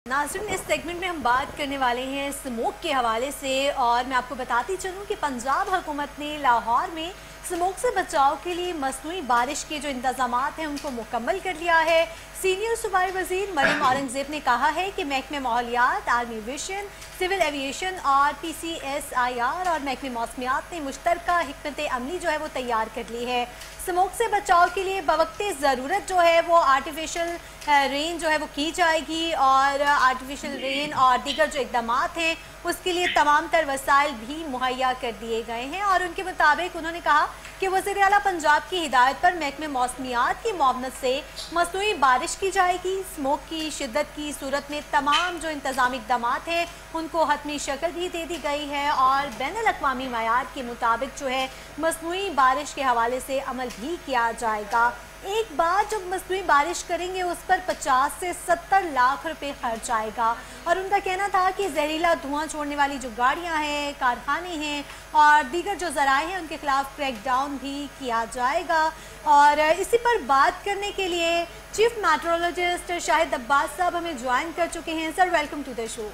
नाज़रीन, इस सेगमेंट में हम बात करने वाले हैं स्मोक के हवाले से। और मैं आपको बताती चलूँ कि पंजाब हुकूमत ने लाहौर में स्मोक से बचाव के लिए मसनूई बारिश के जो इंतज़ामात हैं उनको मुकम्मल कर लिया है। सीनियर सूबाई वज़ीर मरियम औरंगज़ेब ने कहा है कि महकमे माहौलियात, आर्मी एविएशन, सिविल एविएशन और PCSIR और महकमे मौसमियात ने मुश्तरका हिकमत अमली जो है वो तैयार कर ली है। स्मोक से बचाव के लिए बवक्ते ज़रूरत जो है वो आर्टिफिशियल रेन जो है वो की जाएगी और आर्टिफिशियल रेन और दीगर जो इक़दामात हैं उसके लिए तमाम तर वसाइल भी मुहैया कर दिए गए हैं। और उनके मुताबिक उन्होंने कहा कि वज़ीर आला पंजाब की हिदायत पर महकमे मौसमियात की मुआवनत से मसनूई बारिश की जाएगी। स्मोक की शिद्दत की सूरत में तमाम जो इंतज़ामी इक़दामात हैं उनको हतमी शक्ल भी दे दी गई है और बैनुल-अक़वामी मयार के मुताबिक जो है मसनूई बारिश के हवाले से अमल भी किया जाएगा। एक बार जब मसनूई बारिश करेंगे उस पर 50 से 70 लाख रुपए खर्च आएगा। और उनका कहना था कि जहरीला धुआं छोड़ने वाली जो गाड़ियां हैं, कारखाने हैं और दीगर जो ज़राए हैं उनके खिलाफ क्रैकडाउन भी किया जाएगा। और इसी पर बात करने के लिए चीफ मेट्रोलॉजिस्ट शाहिद अब्बास साहब हमें ज्वाइन कर चुके हैं। Sir, welcome to the show.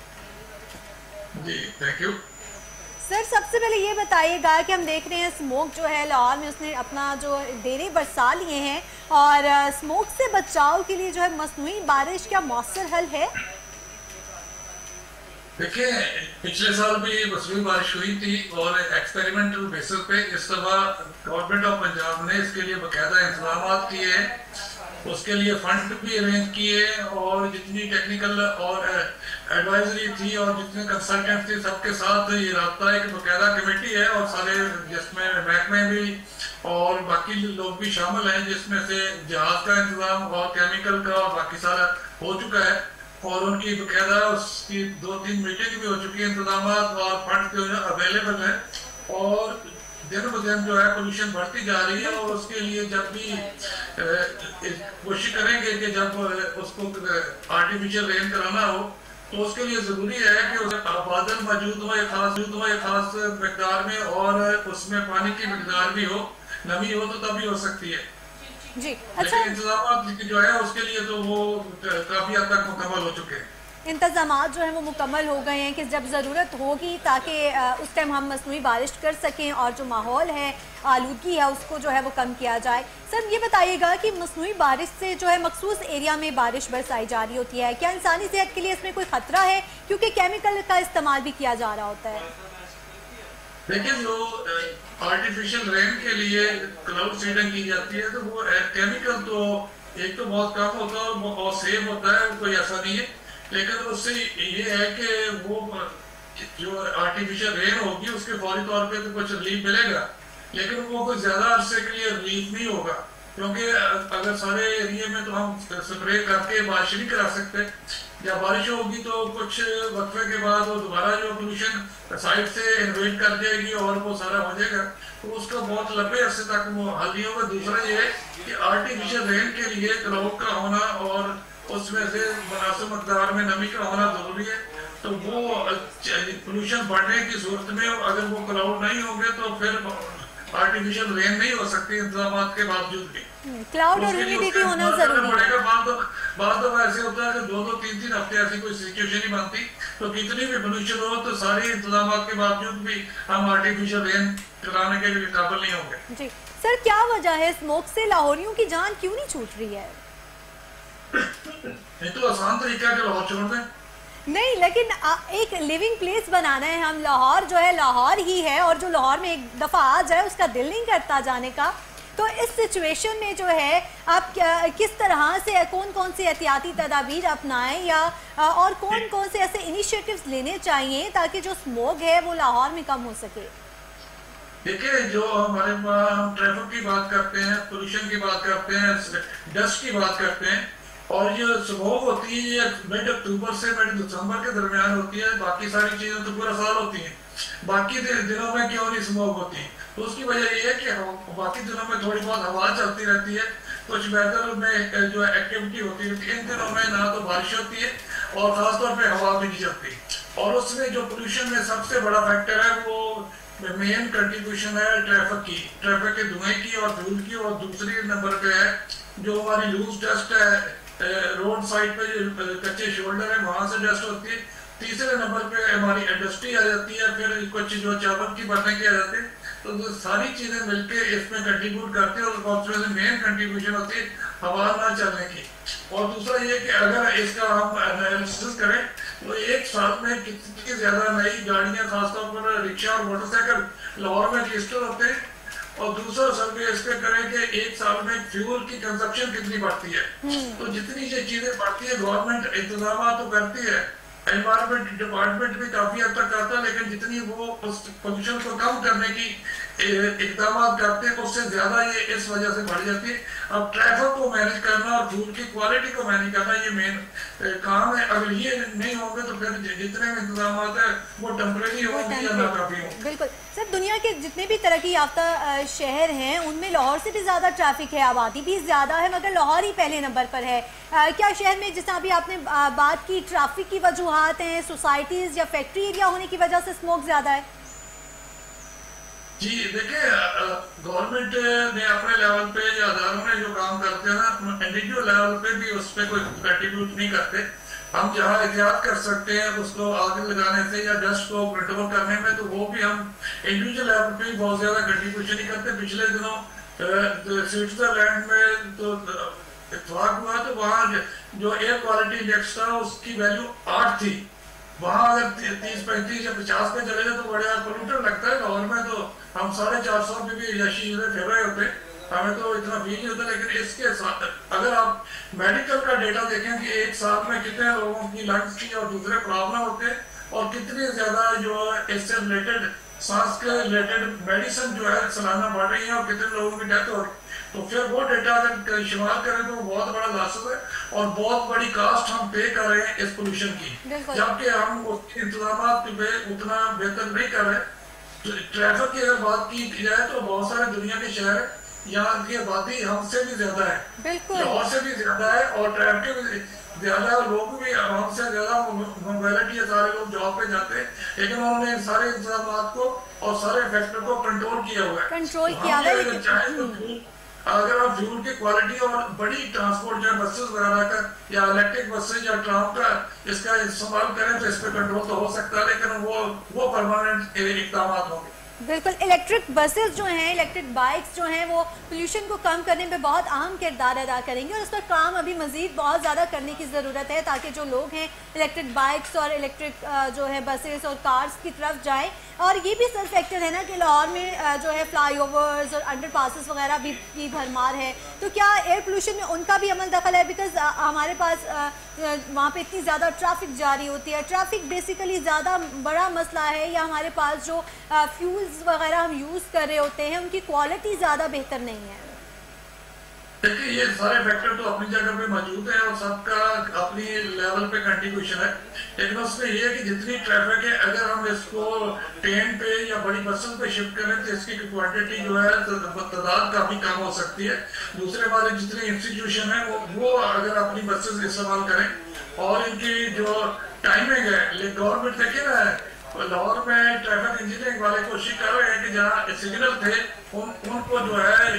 जी, थैंक यू। सर, सबसे पहले ये बताइएगा कि हम देख रहे हैं स्मोक जो है लाहौर में उसने अपना जो डेरे बरसा लिए हैं और स्मोक से बचाव के लिए जो है मसनूई बारिश क्या मौसर हल है? देखिए, पिछले साल भी मसनूई बारिश हुई थी और एक्सपेरिमेंटल बेसिस पे इस दफा गवर्नमेंट ऑफ पंजाब ने इसके लिए बाकायदा इंतजाम किए हैं, उसके लिए फंड भी अरेंज किए और जितनी टेक्निकल और एडवाइजरी थी और जितने कंसल्टेंट थे सबके साथ ये रब्ता है कि बाकायदा कमेटी है और सारे जिसमें महकमे भी और बाकी लोग भी शामिल हैं, जिसमें से जहाज का इंतजाम और केमिकल का और बाकी सारा हो चुका है और उनकी बाकायदा उसकी 2-3 मीटिंग भी हो चुकी है। इंतजाम और फंड जो है अवेलेबल है और दिन ब दिन जो है पोल्यूशन बढ़ती जा रही है और उसके लिए जब भी कोशिश करेंगे कि जब उसको आर्टिफिशियल रेन कराना हो तो उसके लिए जरूरी है कि बादल मौजूद हो एक खास मकदार में और उसमें पानी की मकदार भी हो, नमी हो तो तभी हो सकती है जी। अच्छा, इंतजाम जो है उसके लिए तो वो काफी हद तक मुकम्मल हो चुके हैं। इंतज़ामात जो है वो मुकम्मल हो गए हैं कि जब ज़रूरत होगी ताकि उस टाइम हम मसनूई बारिश कर सकें और जो माहौल है, आलूदगी है, उसको जो है वो कम किया जाए। सर, ये बताइएगा कि मसनूई बारिश से जो है मखसूस एरिया में बारिश बरसाई जा रही होती है, क्या इंसानी सेहत के लिए इसमें कोई ख़तरा है क्योंकि केमिकल का इस्तेमाल भी किया जा रहा होता है? देखिए, जो आर्टिफिशियल रेन के लिए क्लाउड सीडिंग की जाती है तो वो केमिकल तो एक तो बहुत कम होता है और सेफ होता है, कोई ऐसा नहीं है, लेकिन उससे ये है कि वो जो आर्टिफिशियल रेन होगी उसके फौरी तौर पे तो कुछ रिलीफ मिलेगा, लेकिन वो कोई ज्यादा अरसे के लिए रिलीफ नहीं होगा क्योंकि अगर सारे एरिया में तो हम स्प्रे करके बारिश नहीं करा सकते। जब बारिश होगी तो कुछ वक्फे के बाद वो दोबारा जो पोल्यूशन साइड से इन्वेट कर जाएगी और वो सारा हो जाएगा, तो उसका बहुत लंबे अरसे तक वो हल नहीं होगा। दूसरा ये है कि आर्टिफिशियल रेन के लिए क्लाउड का होना और उसमें से मुनासिब मकदार में नमी का होना जरूरी है, तो वो पोल्यूशन बढ़ने की सूरत में अगर वो क्लाउड नहीं होंगे तो फिर आर्टिफिशियल रेन नहीं हो सकती इंतजाम के बावजूद भी। क्लाउड और ह्यूमिडिटी होना जरूरी है। बात तो ऐसे होता है कि 2-3 हफ्ते ऐसी कोई सिचुएशन नहीं बनती, तो कितनी भी पोल्यूशन हो तो सारे इंतजाम के बावजूद भी हम आर्टिफिशियल रेन कराने के लिए काबिल नहीं होंगे। जी सर, क्या वजह है स्मोक से लाहौरियों की जान क्यों नहीं छूट रही है? ये तो आसान तरीका है कि लाहौर छोड़ दें। नहीं, लेकिन एक लिविंग प्लेस बनाना है हम। लाहौर जो है लाहौर ही है और जो लाहौर में एक दफ़ा आ जाए उसका दिल नहीं करता जाने का। तो इस सिचुएशन में जो है आप किस तरह से कौन कौन से एहतियाती तदाबीर अपनाएं या और कौन कौन से ऐसे इनिशिएटिव्स लेने चाहिए ताकि जो स्मोक है वो लाहौर में कम हो सके? देखिए, जो हमारे हम ट्रैफिक की बात करते हैं, पोल्यूशन की बात करते हैं, डस्ट की बात करते हैं और ये स्मोक होती है ये मिड अक्टूबर से मिड दिसंबर के दरमियान होती है, बाकी सारी चीजें तो पूरा साल होती हैं। बाकी दिनों में क्यों नहीं स्मोक होती? तो उसकी वजह ये है कि बाकी दिनों में थोड़ी बहुत हवा चलती रहती है, कुछ वेदर में जो एक्टिविटी होती है। इन दिनों में ना तो बारिश होती है और खासतौर पर हवा भी नहीं चलती और उसमें जो पोल्यूशन में सबसे बड़ा फैक्टर है वो मेन कंट्रीब्यूशन है ट्रैफिक के धुएं की और फ्यूल की, और दूसरी नंबर पे है जो हमारी लूज डस्ट है रोड साइड पे जो कच्चे शोल्डर है वहां से डस्ट होती है। तीसरे नंबर पे हमारी इंडस्ट्री आ जाती है, फिर कुछ जो चावल की बर्तन की आ जाती है। तो सारी चीजें मिलके इसमें कंट्रीब्यूट करती है और उसमें मेन कंट्रीब्यूशन होती है हवा ना चलने की। और दूसरा ये कि अगर इसका हम एनालिसिस करें तो एक साल में कितनी ज्यादा नई गाड़ियां खासतौर पर रिक्शा और मोटरसाइकिल लाहौर में रजिस्टर होते हैं। और दूसरा सर्वे इसका करें कि एक साल में फ्यूल की कंजप्शन कितनी बढ़ती है। तो जितनी ये चीजें बढ़ती है गवर्नमेंट इंतजाम तो करती है, एनवायरमेंट डिपार्टमेंट भी काफी हद तक करता है, लेकिन जितनी वो उस पोल्यूशन को कम करने की इकदाम करते हैं उससे ज्यादा ये इस वजह से बढ़ जाती है। अब ट्रैफिक को मैनेज करना और फ्यूल की क्वालिटी को मैनेज करना ये मेन काम है। अगर ये नहीं होंगे तो फिर जितने भी इंतजाम है वो टेम्परेरी होंगे या नाकाफी होंगे। बिल्कुल सर, दुनिया के जितने भी तरक्की याफ्ता शहर हैं उनमें लाहौर से भी ज़्यादा ट्रैफिक है, आबादी भी ज़्यादा है, मगर लाहौर ही पहले नंबर पर है। क्या शहर में, जिस अभी आपने बात की, ट्रैफिक की वजूहात हैं, सोसाइटीज़ या फैक्ट्री एरिया होने की वजह से स्मोक ज़्यादा है? जी देखिए, गवर्नमेंट ने अपने लेवल पे या अदारों ने जो काम करते हैं ना, इंडिविजुअल लेवल पे भी उस पर कोई कंट्रीब्यूट नहीं करते। हम जहाँ एहतियात कर सकते हैं उसको आग लगाने से या डस्ट को कंट्रोल करने में, तो वो भी हम इंडिविजुअल लेवल पे बहुत ज्यादा कंट्रीब्यूशन नहीं करते। पिछले दिनों स्विट्जरलैंड में तो इत्तेफाक हुआ, तो वहाँ जो एयर क्वालिटी इंडेक्स था उसकी वैल्यू 8 थी। वहाँ अगर 30, 35 या 50 पे चले जाए तो बड़ा पोल्यूटर लगता है। लाहौर में तो हम 450 पे भी यशी फिर रहे होते, हमें तो इतना फील नहीं होता। लेकिन इसके साथ अगर आप मेडिकल का डेटा देखें कि एक साल में कितने लोगों की लंग्स की और दूसरे प्रॉब्लम होते हैं और कितनी ज्यादा जो इससे रिलेटेड सांस के रिलेटेड मेडिसिन जो है सालाना बढ़ रही है और कितने लोगों की डेथ हो रही है, तो फिर वो डेटा अगर शुमार करें तो बहुत बड़ा लॉस है और बहुत बड़ी कास्ट हम पे कर रहे हैं इस पोल्यूशन की, जबकि हम उसके इंतजाम पे उतना बेहतर नहीं कर रहे। ट्रैफिक की अगर बात की जाए तो बहुत सारे दुनिया के शहर यहाँ की आबादी हमसे भी ज्यादा है, लाहौर से भी ज्यादा है और ट्रैफिक भी ज्यादा है, लोग भी हमसे ज्यादा मोबिलिटी है, सारे लोग जॉब पे जाते हैं, लेकिन उन्होंने सारे इंतजाम को और सारे फैक्टर को कंट्रोल किया हुआ है। कंट्रोल किया हुआ है। चाहे तो अगर आप फ्यूल की क्वालिटी और बड़ी ट्रांसपोर्ट जो बसेस वगैरह का या इलेक्ट्रिक बसेस या ट्राम का इसका इस्तेमाल करें तो इस पर कंट्रोल तो हो सकता है, लेकिन वो परमानेंट इकदाम होंगे। बिल्कुल, इलेक्ट्रिक बसेस जो हैं, इलेक्ट्रिक बाइक्स जो हैं, वो पोल्यूशन को कम करने में बहुत अहम किरदार अदा करेंगे और उस पर काम अभी मज़ीद बहुत ज़्यादा करने की ज़रूरत है ताकि जो लोग हैं इलेक्ट्रिक बाइक्स और इलेक्ट्रिक जो है बसेस और कार्स की तरफ जाएं। और ये भी सर फैक्टर है ना कि लाहौर में जो है फ्लाईओवर्स और अंडर पासिस वगैरह भी भरमार है, तो क्या एयर पोल्यूशन में उनका भी अमल दखल है? बिकॉज हमारे पास वहाँ पे इतनी ज़्यादा ट्रैफिक जारी होती है। ट्रैफिक बेसिकली ज़्यादा बड़ा मसला है या हमारे पास जो फ्यूल्स वगैरह हम यूज़ कर रहे होते हैं उनकी क्वालिटी ज़्यादा बेहतर नहीं है? देखिए, ये सारे फैक्टर तो अपनी जगह पे मौजूद है और सबका अपनी लेवल पे कंट्रीब्यूशन है, लेकिन उसमें ये है कि जितनी ट्रैफिक है अगर हम इसको ट्रेन पे या बड़ी बसों पे शिफ्ट करें तो इसकी क्वांटिटी जो है तादाद काफी कम हो सकती है। दूसरे वाले जितने इंस्टीट्यूशन है वो अगर अपनी बसेस इस्तेमाल करें और इनकी जो टाइमिंग है, गवर्नमेंट देखे ना लाहौर में ट्रैफिक इंजीनियरिंग वाले कोशिश कर रहे हैं कि जहाँ सिग्नल थे उनको जो है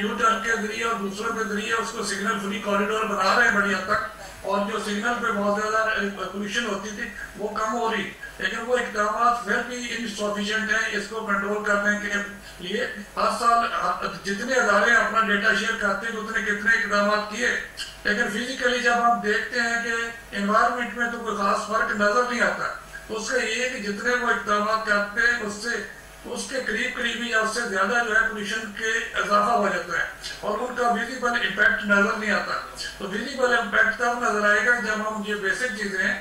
यू टर्न के जरिए और दूसरों के जरिए उसको सिग्नल फ्री कॉरिडोर बना रहे हैं बड़ी हद तक, और जो सिग्नल पे बहुत ज्यादा पोल्यूशन होती थी वो कम हो रही, लेकिन वो इकदाम फिर भी इनसफिशिएंट है इसको कंट्रोल करने के लिए। हर साल जितने अदारे अपना डेटा शेयर करते हैं उतने कितने इकदाम किए, लेकिन फिजिकली जब हम देखते हैं कि एनवायरमेंट में तो कोई खास फर्क नजर नहीं आता, तो उसका ये है कि जितने वो इकदाम करते हैं उसके करीब या उससे ज्यादा जो है पोल्यूशन के इजाफा हो जाता है और उनका विजिबल इम्पैक्ट नजर नहीं आता। तो विजिबल इम्पैक्ट तब नजर आएगा जब हम ये बेसिक चीजें हैं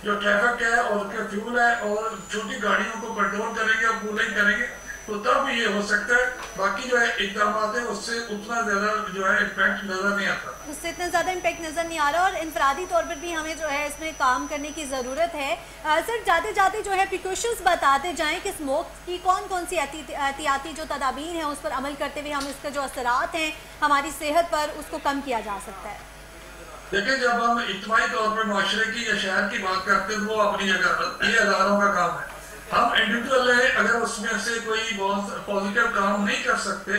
जो ट्रैफिक है और उसके फ्यूल है और छोटी गाड़ियों को कंट्रोल करेंगे और कूलिंग करेंगे, तो तब ये हो सकता है। बाकी जो है इकदाम है उससे उतना ज्यादा जो है इम्पैक्ट नजर नहीं आता, उससे इतना ज़्यादा इम्पैक्ट नज़र नहीं आ रहा और इनफरादी तौर पर भी हमें जो है इसमें काम करने की ज़रूरत है। सर, जाते जाते जो है प्रिकॉशंस बताते जाएं कि स्मोक की कौन कौन सी एहतियाती जो तदाबीर हैं उस पर अमल करते हुए हम इसके जो असरात हैं हमारी सेहत पर उसको कम किया जा सकता है। देखिए, जब हम इज्तिमाई तौर पर माशरे की या शहर की बात करते हैं वो अपनी जगह ये अदारों का काम है। हम इंडिविजुअल है, अगर उसमें से कोई बहुत पॉजिटिव काम नहीं कर सकते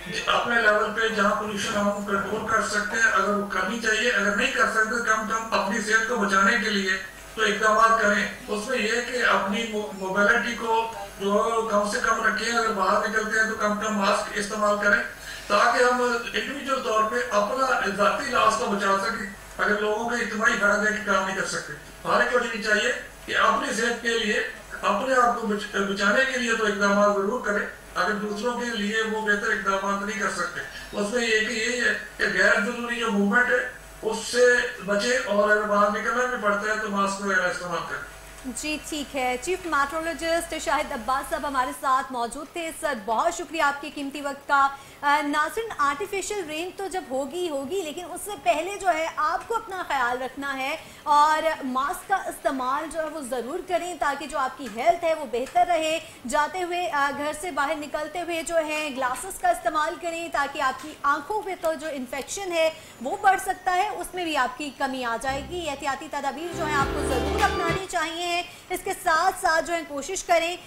अपने लेवल पे जहाँ पोल्यूशन हम कंट्रोल कर सकते हैं, अगर वो करनी चाहिए, अगर नहीं कर सकते कम से कम अपनी सेहत को बचाने के लिए तो इकदाम करें। उसमें यह कि अपनी मोबिलिटी को जो कम से कम रखें, अगर बाहर निकलते हैं तो कम से कम मास्क इस्तेमाल करें, ताकि हम इंडिविजुअल तौर पे अपना ذاتی इलाज को बचा सकें। अगर लोगों का इज्तिमाई फायदे की काम नहीं कर सकते, हमारी कोशिश चाहिए कि अपनी सेहत के लिए, अपने आप को बचाने के लिए तो इकदाम जरूर करें, अगर दूसरों के लिए वो बेहतर इकदाम नहीं कर सकते। उसमें यही है कि गैर जरूरी जो मूवमेंट है उससे बचे, और अगर बाहर निकलना भी पड़ता है तो मास्क वगैरह इस्तेमाल करें। जी ठीक है, चीफ मेट्रोलॉजिस्ट शाहिद अब्बास साहब हमारे साथ मौजूद थे। सर बहुत शुक्रिया आपके कीमती वक्त का। नाज़रीन, आर्टिफिशियल रेन तो जब होगी होगी, लेकिन उससे पहले जो है आपको अपना ख्याल रखना है और मास्क का इस्तेमाल जो है वो ज़रूर करें, ताकि जो आपकी हेल्थ है वो बेहतर रहे। जाते हुए घर से बाहर निकलते हुए जो है ग्लासेस का इस्तेमाल करें, ताकि आपकी आंखों पे तो जो इन्फेक्शन है वो बढ़ सकता है, उसमें भी आपकी कमी आ जाएगी। एहतियाती तदाबीर जो है आपको ज़रूर अपनानी चाहिए। इसके साथ साथ जो है कोशिश करें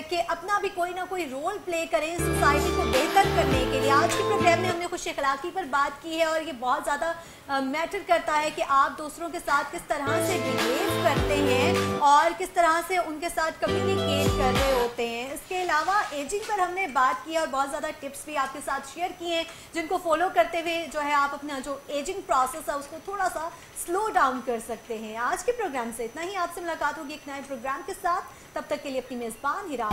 कि अपना भी कोई ना कोई रोल प्ले करें सोसाइटी को बेहतर करने के लिए। आज के प्रोग्राम में हमने खुश अखलाकी पर बात की है, और ये बहुत ज़्यादा मैटर करता है कि आप दूसरों के साथ किस तरह से बिहेव करते हैं और किस तरह से उनके साथ कम्युनिकेट कर रहे होते हैं। इसके अलावा एजिंग पर हमने बात की और बहुत ज़्यादा टिप्स भी आपके साथ शेयर किए हैं, जिनको फॉलो करते हुए जो है आप अपना जो एजिंग प्रोसेस है उसको थोड़ा सा स्लो डाउन कर सकते हैं। आज के प्रोग्राम से इतना ही, आपसे मुलाकात होगी एक नए प्रोग्राम के साथ। तब तक के लिए अपनी मेज़बान हिरा